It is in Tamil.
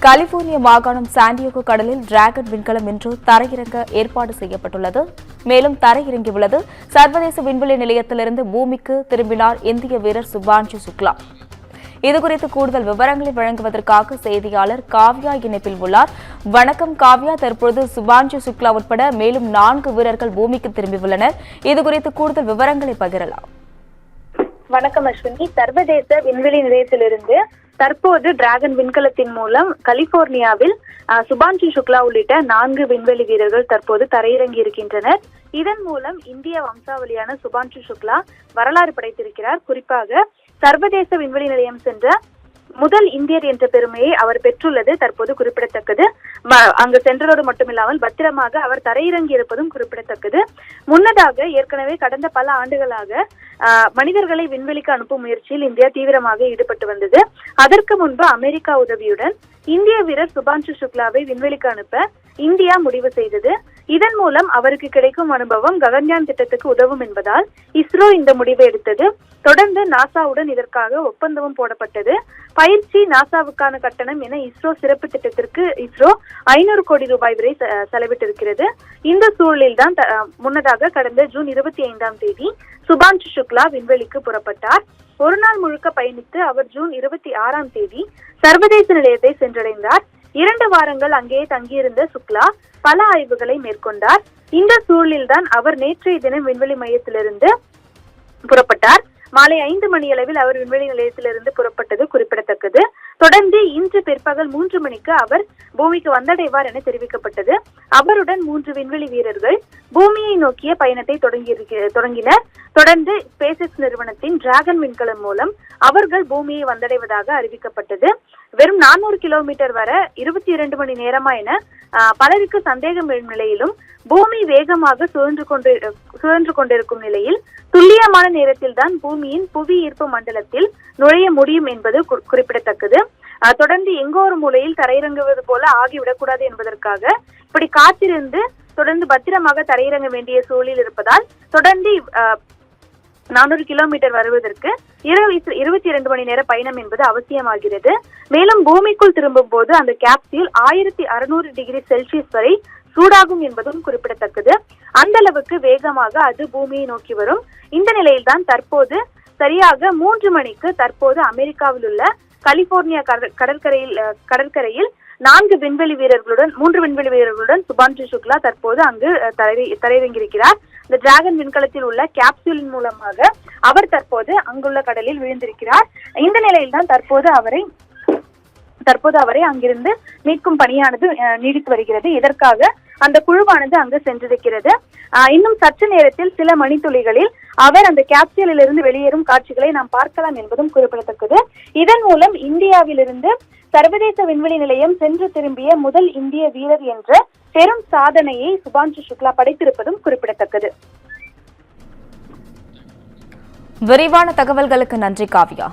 கலிபோர்னியா மாகாணம் சாண்டியாகோ கடலில் டிராகன் விண்கலம் இன்று தரையிறங்க ஏற்பாடு செய்யப்பட்டுள்ளது. மேலும் தரையிறங்கியுள்ளது. சர்வதேச விண்வெளி நிலையத்திலிருந்து பூமிக்கு திரும்பினார் இந்திய வீரர் சுபான்ஷு சுக்லா. இதுகுறித்து கூடுதல் விவரங்களை வழங்குவதற்காக செய்தியாளர் காவ்யா இணைப்பில் உள்ளார். வணக்கம் காவ்யா. தற்போது சுபான்ஷு சுக்லா உட்பட மேலும் 4 வீரர்கள் பூமிக்கு திரும்பியுள்ளனர். இதுகுறித்து கூடுதல் விவரங்களை பகிரலாம். வணக்கம் அஸ்வினி. சர்வதேச விண்வெளி நிலையத்திலிருந்து தற்போது டிராகன் விண்கலத்தின் மூலம் கலிபோர்னியாவில் சுபான்ஷு சுக்லா உள்ளிட்ட 4 விண்வெளி வீரர்கள் தற்போது தரையிறங்கி இருக்கின்றனர். இதன் மூலம் இந்திய வம்சாவளியான சுபான்ஷு சுக்லா வரலாறு படைத்திருக்கிறார். குறிப்பாக சர்வதேச விண்வெளி நிலையம் சென்ற முதல் இந்தியர் என்ற பெருமையை அவர் பெற்றுள்ளது தற்போது குறிப்பிடத்தக்கது. அங்கு சென்றதோடு மட்டுமில்லாமல் பத்திரமாக அவர் தரையிறங்கி இருப்பதும் குறிப்பிடத்தக்கது. முன்னதாக ஏற்கனவே கடந்த பல ஆண்டுகளாக மனிதர்களை விண்வெளிக்கு அனுப்பும் முயற்சியில் இந்தியா தீவிரமாக ஈடுபட்டு வந்தது. அதற்கு முன்பு அமெரிக்கா உதவியுடன் இந்திய வீரர் சுபான்ஷு சுக்லாவை விண்வெளிக்கு அனுப்ப இந்தியா முடிவு செய்தது. இதன் மூலம் அவருக்கு கிடைக்கும் அனுபவம் ககன்யான் திட்டத்துக்கு உதவும் என்பதால் இஸ்ரோ இந்த முடிவை எடுத்தது. தொடர்ந்து நாசாவுடன் இதற்காக ஒப்பந்தமும் போடப்பட்டது. பயிற்சி, நாசாவுக்கான கட்டணம் என இஸ்ரோ சிறப்பு திட்டத்திற்கு இஸ்ரோ 500 கோடி ரூபாய் வரை செலவிட்டிருக்கிறது. இந்த சூழலில் தான் முன்னதாக கடந்த ஜூன் 25ஆம் தேதி சுபான்ஷு சுக்லா விண்வெளிக்கு புறப்பட்டார். ஒரு நாள் முழுக்க பயணித்து அவர் ஜூன் 26ஆம் தேதி சர்வதேச நிலையத்தை சென்றடைந்தார். 2 வாரங்கள் அங்கேயே தங்கியிருந்த சுக்லா பல ஆய்வுகளை மேற்கொண்டார். இந்த சூழலில் தான் அவர் நேற்றைய தினம் விண்வெளி மையத்திலிருந்து புறப்பட்டார். மாலை 5 மணியளவில் அவர் விண்வெளி நிலையத்திலிருந்து புறப்பட்டது குறிப்பிடத்தக்கது. தொடர்ந்து இன்று பிற்பகல் 3 மணிக்கு அவர் பூமிக்கு வந்தடைவார் என தெரிவிக்கப்பட்டது. அவருடன் 3 விண்வெளி வீரர்கள் பூமியை நோக்கிய பயணத்தை தொடங்கினர். தொடர்ந்து SpaceX நிறுவனத்தின் டிராகன் விண்கலம் மூலம் அவர்கள் பூமியை வந்தடைவதாக அறிவிக்கப்பட்டது. வெறும் 400 கிலோமீட்டர் வர 22 மணி நேரமா என பலருக்கு சந்தேகம் எழும் நிலையிலும் பூமி வேகமாக சுழன்று கொண்டிருக்கும் நிலையில் துல்லியமான நேரத்தில் தான் பூமியின் புவி ஈர்ப்பு மண்டலத்தில் நுழைய முடியும் என்பது குறிப்பிடத்தக்கது. தொடர்ந்து எங்கோ ஒரு மூலையில் தரையிறங்குவது போல ஆகிவிடக்கூடாது என்பதற்காக இப்படி காத்திருந்து தொடர்ந்து பத்திரமாக தரையிறங்க வேண்டிய சூழலில் இருப்பதால் தொடர்ந்து 400 கிலோமீட்டர் வருவதற்கு 22 மணி நேர பயணம் என்பது அவசியமாகிறது. மேலும் பூமிக்குள் திரும்பும் போது அந்த கேப்சியூல் 1600 டிகிரி செல்சியஸ் வரை சூடாகும் என்பதும் குறிப்பிடத்தக்கது. அந்த அளவுக்கு வேகமாக அது பூமியை நோக்கி வரும். இந்த நிலையில்தான் தற்போது சரியாக 3 மணிக்கு தற்போது அமெரிக்காவில் உள்ள கலிபோர்னியா கடற்கரையில் 3 விண்வெளி வீரர்களுடன் சுபான்ஷு சுக்லா தற்போது அங்கு தரையிறங்கியிருக்கிறார். இந்த டிராகன் விண்கலத்தில் உள்ள கேப்சூலின் மூலமாக அவர் தற்போது அங்குள்ள கடலில் விழுந்திருக்கிறார். இந்த நிலையில் தான் தற்போது அவரை அங்கிருந்து மீட்கும் பணியானது நீடித்து வருகிறது. இதற்காக அந்த குழுவானது அங்கு சென்றிருக்கிறது. இன்னும் சற்று நேரத்தில் சில மணித்துளிகளில் அவர் அந்த கேப்சூலில் இருந்து வெளியேறும் காட்சிகளை நாம் பார்க்கலாம் என்பதும் குறிப்பிடத்தக்கது. இதன் மூலம் இந்தியாவிலிருந்து சர்வதேச விண்வெளி நிலையம் சென்று திரும்பிய முதல் இந்திய வீரர் என்ற பெரும் சாதனையை சுபான்ஷு சுக்லா படைத்திருப்பதும் குறிப்பிடத்தக்கது. விரிவான தகவல்களுக்கு நன்றி காவ்யா.